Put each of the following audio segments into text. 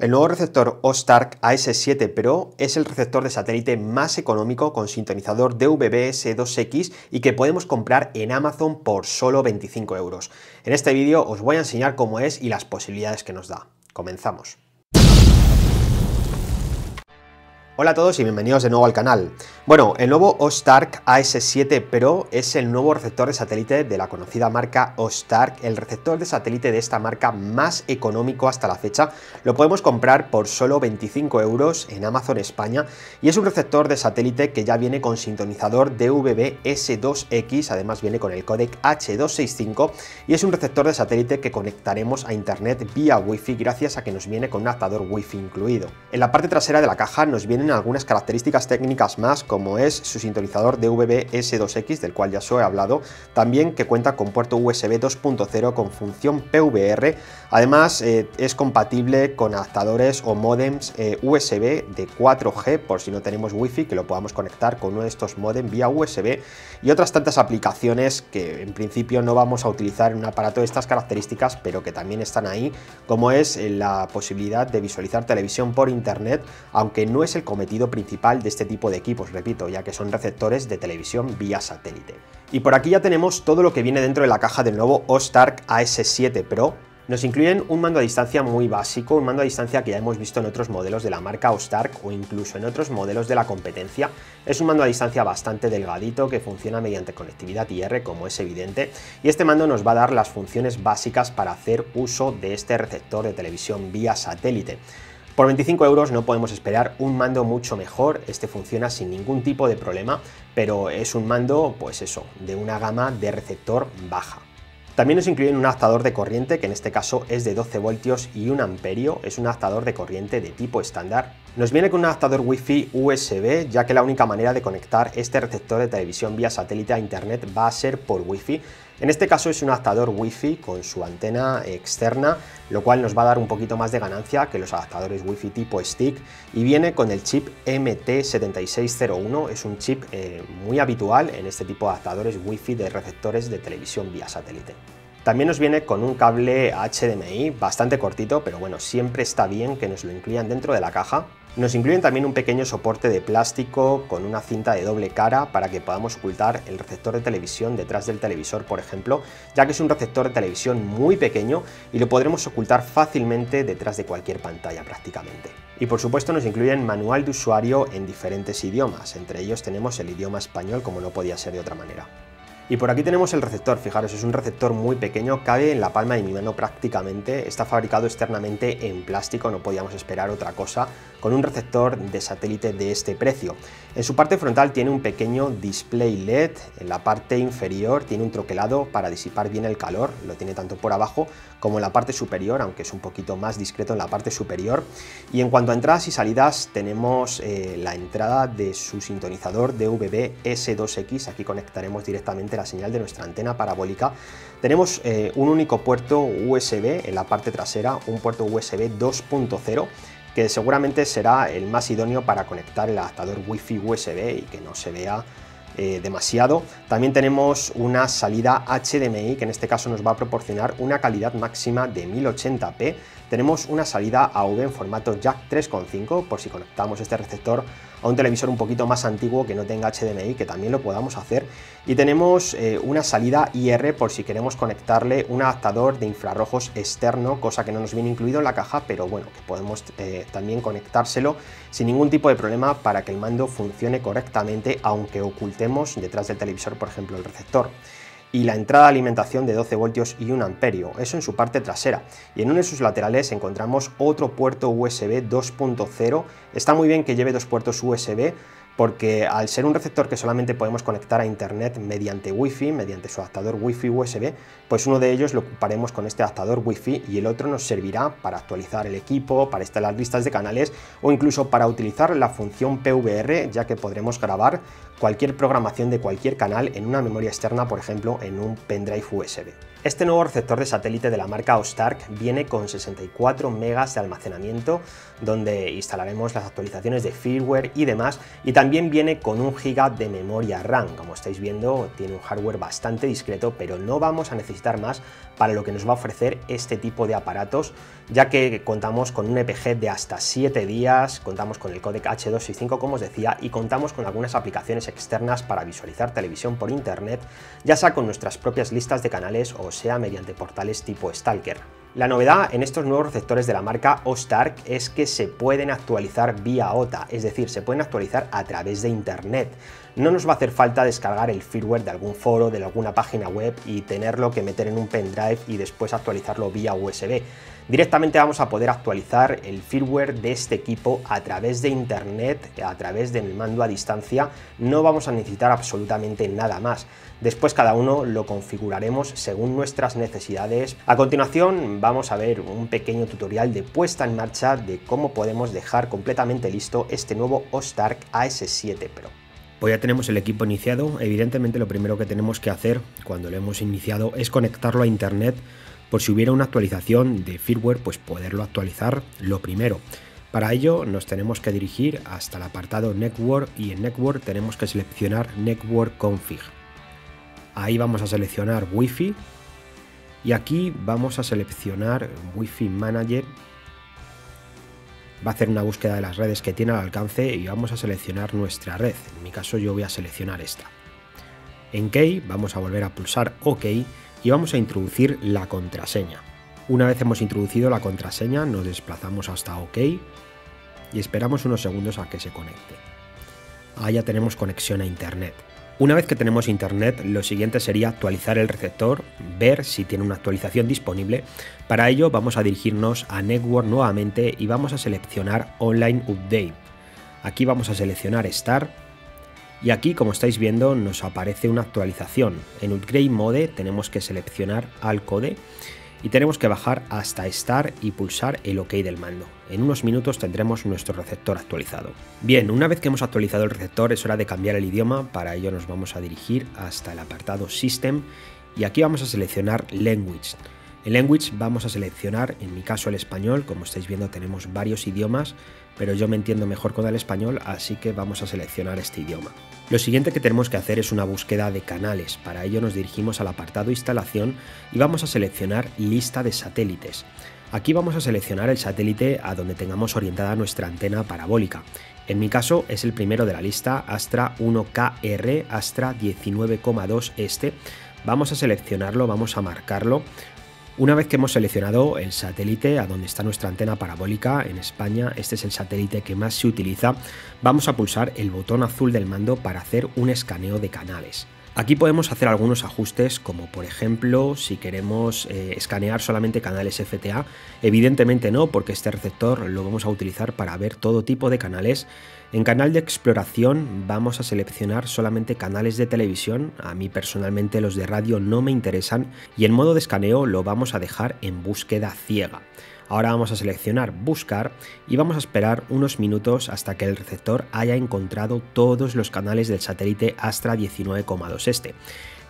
El nuevo receptor OSTARK AS7 Pro es el receptor de satélite más económico con sintonizador DVB-S2X y que podemos comprar en Amazon por solo 25 euros. En este vídeo os voy a enseñar cómo es y las posibilidades que nos da. Comenzamos. Hola a todos y bienvenidos de nuevo al canal. Bueno, el nuevo OSTARK AS7 Pro es el nuevo receptor de satélite de la conocida marca OSTARK, el receptor de satélite de esta marca más económico hasta la fecha. Lo podemos comprar por solo 25 euros en Amazon España y es un receptor de satélite que ya viene con sintonizador DVB-S2X, además viene con el códec H265 y es un receptor de satélite que conectaremos a internet vía Wi-Fi gracias a que nos viene con un adaptador Wi-Fi incluido. En la parte trasera de la caja nos vienen algunas características técnicas más, como es su sintonizador DVB-S2X, del cual ya os he hablado, también que cuenta con puerto USB 2.0 con función PVR, además es compatible con adaptadores o módems USB de 4G, por si no tenemos Wi-Fi, que lo podamos conectar con uno de estos módems vía USB, y otras tantas aplicaciones que en principio no vamos a utilizar en un aparato de estas características, pero que también están ahí, como es la posibilidad de visualizar televisión por internet, aunque no es el cometido principal de este tipo de equipos, repito, ya que son receptores de televisión vía satélite. Y por aquí ya tenemos todo lo que viene dentro de la caja del nuevo OSTARK AS7 Pro. Nos incluyen un mando a distancia muy básico, un mando a distancia que ya hemos visto en otros modelos de la marca OSTARK o incluso en otros modelos de la competencia. Es un mando a distancia bastante delgadito que funciona mediante conectividad IR, como es evidente, y este mando nos va a dar las funciones básicas para hacer uso de este receptor de televisión vía satélite. Por 25 euros no podemos esperar un mando mucho mejor, este funciona sin ningún tipo de problema, pero es un mando, pues eso, de una gama de receptor baja. También nos incluyen un adaptador de corriente, que en este caso es de 12 voltios y 1 amperio, es un adaptador de corriente de tipo estándar. Nos viene con un adaptador Wi-Fi USB, ya que la única manera de conectar este receptor de televisión vía satélite a internet va a ser por Wi-Fi. En este caso es un adaptador Wi-Fi con su antena externa, lo cual nos va a dar un poquito más de ganancia que los adaptadores Wi-Fi tipo stick, y viene con el chip MT7601, es un chip muy habitual en este tipo de adaptadores Wi-Fi de receptores de televisión vía satélite. También nos viene con un cable HDMI bastante cortito, pero bueno, siempre está bien que nos lo incluyan dentro de la caja. Nos incluyen también un pequeño soporte de plástico con una cinta de doble cara para que podamos ocultar el receptor de televisión detrás del televisor, por ejemplo, ya que es un receptor de televisión muy pequeño y lo podremos ocultar fácilmente detrás de cualquier pantalla prácticamente. Y por supuesto nos incluyen manual de usuario en diferentes idiomas, entre ellos tenemos el idioma español, como no podía ser de otra manera. Y por aquí tenemos el receptor, fijaros, es un receptor muy pequeño, cabe en la palma de mi mano prácticamente, está fabricado externamente en plástico, no podíamos esperar otra cosa, con un receptor de satélite de este precio. En su parte frontal tiene un pequeño display LED, en la parte inferior tiene un troquelado para disipar bien el calor, lo tiene tanto por abajo como en la parte superior, aunque es un poquito más discreto en la parte superior. Y en cuanto a entradas y salidas, tenemos la entrada de su sintonizador DVB-S2X, aquí conectaremos directamente la señal de nuestra antena parabólica. Tenemos un único puerto USB en la parte trasera, un puerto USB 2.0, que seguramente será el más idóneo para conectar el adaptador Wi-Fi USB y que no se vea demasiado. También tenemos una salida HDMI que en este caso nos va a proporcionar una calidad máxima de 1080p. Tenemos una salida AV en formato jack 3.5 por si conectamos este receptor a un televisor un poquito más antiguo que no tenga HDMI, que también lo podamos hacer. Y tenemos una salida IR por si queremos conectarle un adaptador de infrarrojos externo, cosa que no nos viene incluido en la caja, pero bueno, que podemos también conectárselo sin ningún tipo de problema para que el mando funcione correctamente, aunque ocultemos detrás del televisor, por ejemplo, el receptor. Y la entrada de alimentación de 12 voltios y 1 amperio, eso en su parte trasera, y en uno de sus laterales encontramos otro puerto USB 2.0. Está muy bien que lleve dos puertos USB porque al ser un receptor que solamente podemos conectar a internet mediante Wi-Fi, mediante su adaptador Wi-Fi USB, pues uno de ellos lo ocuparemos con este adaptador Wi-Fi y el otro nos servirá para actualizar el equipo, para instalar listas de canales o incluso para utilizar la función PVR, ya que podremos grabar cualquier programación de cualquier canal en una memoria externa, por ejemplo en un pendrive USB. Este nuevo receptor de satélite de la marca Oztark viene con 64 megas de almacenamiento, donde instalaremos las actualizaciones de firmware y demás, y también viene con 1 GB de memoria RAM. Como estáis viendo, tiene un hardware bastante discreto, pero no vamos a necesitar más para lo que nos va a ofrecer este tipo de aparatos, ya que contamos con un EPG de hasta 7 días, contamos con el códec H265, como os decía, y contamos con algunas aplicaciones externas para visualizar televisión por internet, ya sea con nuestras propias listas de canales o sea mediante portales tipo Stalker. La novedad en estos nuevos receptores de la marca Oztark es que se pueden actualizar vía OTA, es decir, se pueden actualizar a través de internet. No nos va a hacer falta descargar el firmware de algún foro, de alguna página web y tenerlo que meter en un pendrive y después actualizarlo vía USB. Directamente vamos a poder actualizar el firmware de este equipo a través de internet, a través del mando a distancia. No vamos a necesitar absolutamente nada más. Después cada uno lo configuraremos según nuestras necesidades. A continuación vamos a ver un pequeño tutorial de puesta en marcha de cómo podemos dejar completamente listo este nuevo Oztark AS7 Pro. Pues ya tenemos el equipo iniciado. Evidentemente lo primero que tenemos que hacer cuando lo hemos iniciado es conectarlo a internet, por si hubiera una actualización de firmware, pues poderlo actualizar lo primero. Para ello nos tenemos que dirigir hasta el apartado Network y en Network tenemos que seleccionar Network Config. Ahí vamos a seleccionar Wi-Fi y aquí vamos a seleccionar Wi-Fi Manager. Va a hacer una búsqueda de las redes que tiene al alcance y vamos a seleccionar nuestra red. En mi caso yo voy a seleccionar esta. En Key vamos a volver a pulsar OK y vamos a introducir la contraseña. Una vez hemos introducido la contraseña nos desplazamos hasta OK y esperamos unos segundos a que se conecte. Ahí ya tenemos conexión a internet. Una vez que tenemos internet, lo siguiente sería actualizar el receptor, ver si tiene una actualización disponible. Para ello vamos a dirigirnos a Network nuevamente y vamos a seleccionar Online Update. Aquí vamos a seleccionar Start y aquí, como estáis viendo, nos aparece una actualización. En Upgrade Mode tenemos que seleccionar All Code y tenemos que bajar hasta Start y pulsar el OK del mando. En unos minutos tendremos nuestro receptor actualizado. Bien, una vez que hemos actualizado el receptor es hora de cambiar el idioma. Para ello nos vamos a dirigir hasta el apartado System y aquí vamos a seleccionar Language. En Language vamos a seleccionar, en mi caso, el español. Como estáis viendo tenemos varios idiomas, pero yo me entiendo mejor con el español, así que vamos a seleccionar este idioma. Lo siguiente que tenemos que hacer es una búsqueda de canales. Para ello nos dirigimos al apartado Instalación y vamos a seleccionar Lista de satélites. Aquí vamos a seleccionar el satélite a donde tengamos orientada nuestra antena parabólica. En mi caso es el primero de la lista, Astra 1KR, Astra 19,2 este. Vamos a seleccionarlo, vamos a marcarlo. Una vez que hemos seleccionado el satélite a donde está nuestra antena parabólica, en España este es el satélite que más se utiliza, vamos a pulsar el botón azul del mando para hacer un escaneo de canales. Aquí podemos hacer algunos ajustes, como por ejemplo si queremos escanear solamente canales FTA. Evidentemente no, porque este receptor lo vamos a utilizar para ver todo tipo de canales. En canal de exploración vamos a seleccionar solamente canales de televisión. A mí personalmente los de radio no me interesan y en modo de escaneo lo vamos a dejar en búsqueda ciega. Ahora vamos a seleccionar Buscar y vamos a esperar unos minutos hasta que el receptor haya encontrado todos los canales del satélite Astra 19,2 este.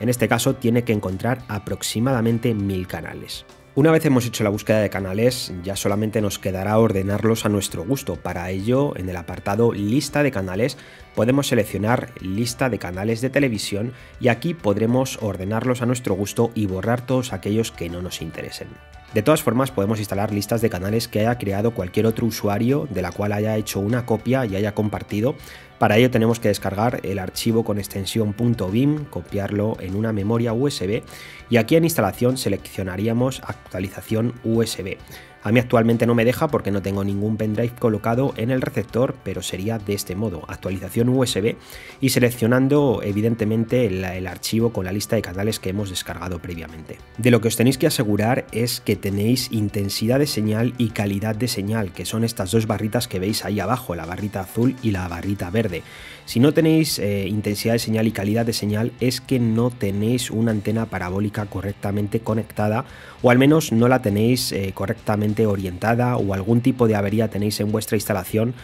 En este caso tiene que encontrar aproximadamente 1000 canales. Una vez hemos hecho la búsqueda de canales, ya solamente nos quedará ordenarlos a nuestro gusto. Para ello, en el apartado Lista de canales, podemos seleccionar Lista de canales de televisión y aquí podremos ordenarlos a nuestro gusto y borrar todos aquellos que no nos interesen. De todas formas, podemos instalar listas de canales que haya creado cualquier otro usuario, de la cual haya hecho una copia y haya compartido. Para ello tenemos que descargar el archivo con extensión .bin, copiarlo en una memoria USB y aquí en instalación seleccionaríamos actualización USB. A mí actualmente no me deja porque no tengo ningún pendrive colocado en el receptor, pero sería de este modo, actualización USB y seleccionando evidentemente el archivo con la lista de canales que hemos descargado previamente. De lo que os tenéis que asegurar es que tenéis intensidad de señal y calidad de señal, que son estas dos barritas que veis ahí abajo, la barrita azul y la barrita verde. Si no tenéis intensidad de señal y calidad de señal es que no tenéis una antena parabólica correctamente conectada o al menos no la tenéis correctamente orientada o algún tipo de avería tenéis en vuestra instalación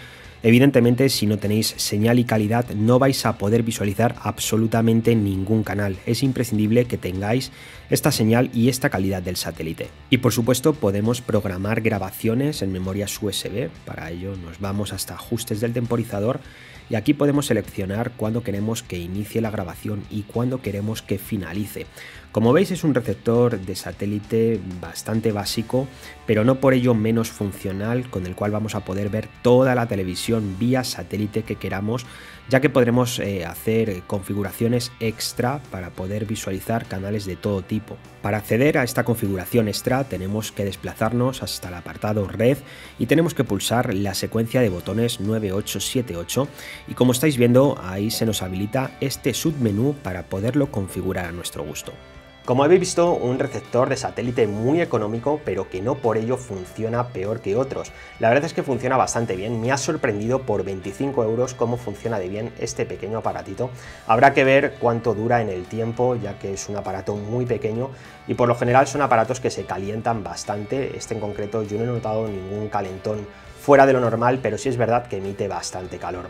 Evidentemente, si no tenéis señal y calidad, no vais a poder visualizar absolutamente ningún canal. Es imprescindible que tengáis esta señal y esta calidad del satélite. Y por supuesto, podemos programar grabaciones en memorias USB. Para ello nos vamos hasta ajustes del temporizador y aquí podemos seleccionar cuándo queremos que inicie la grabación y cuándo queremos que finalice. Como veis, es un receptor de satélite bastante básico, pero no por ello menos funcional, con el cual vamos a poder ver toda la televisión vía satélite que queramos, ya que podremos hacer configuraciones extra para poder visualizar canales de todo tipo. Para acceder a esta configuración extra tenemos que desplazarnos hasta el apartado Red y tenemos que pulsar la secuencia de botones 9878 y como estáis viendo, ahí se nos habilita este submenú para poderlo configurar a nuestro gusto. Como habéis visto, un receptor de satélite muy económico, pero que no por ello funciona peor que otros. La verdad es que funciona bastante bien, me ha sorprendido por 25 euros cómo funciona de bien este pequeño aparatito. Habrá que ver cuánto dura en el tiempo, ya que es un aparato muy pequeño y por lo general son aparatos que se calientan bastante. Este en concreto yo no he notado ningún calentón fuera de lo normal, pero sí es verdad que emite bastante calor.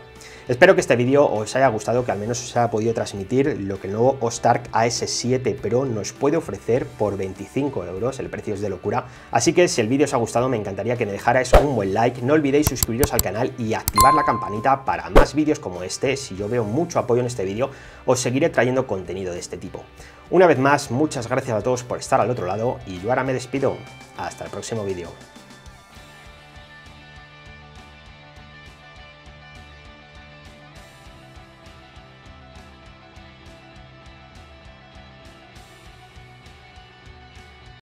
Espero que este vídeo os haya gustado, que al menos os haya podido transmitir lo que el nuevo Oztark AS7 Pro nos puede ofrecer por 25 euros, el precio es de locura. Así que si el vídeo os ha gustado, me encantaría que me dejarais un buen like, no olvidéis suscribiros al canal y activar la campanita para más vídeos como este. Si yo veo mucho apoyo en este vídeo, os seguiré trayendo contenido de este tipo. Una vez más, muchas gracias a todos por estar al otro lado y yo ahora me despido. Hasta el próximo vídeo.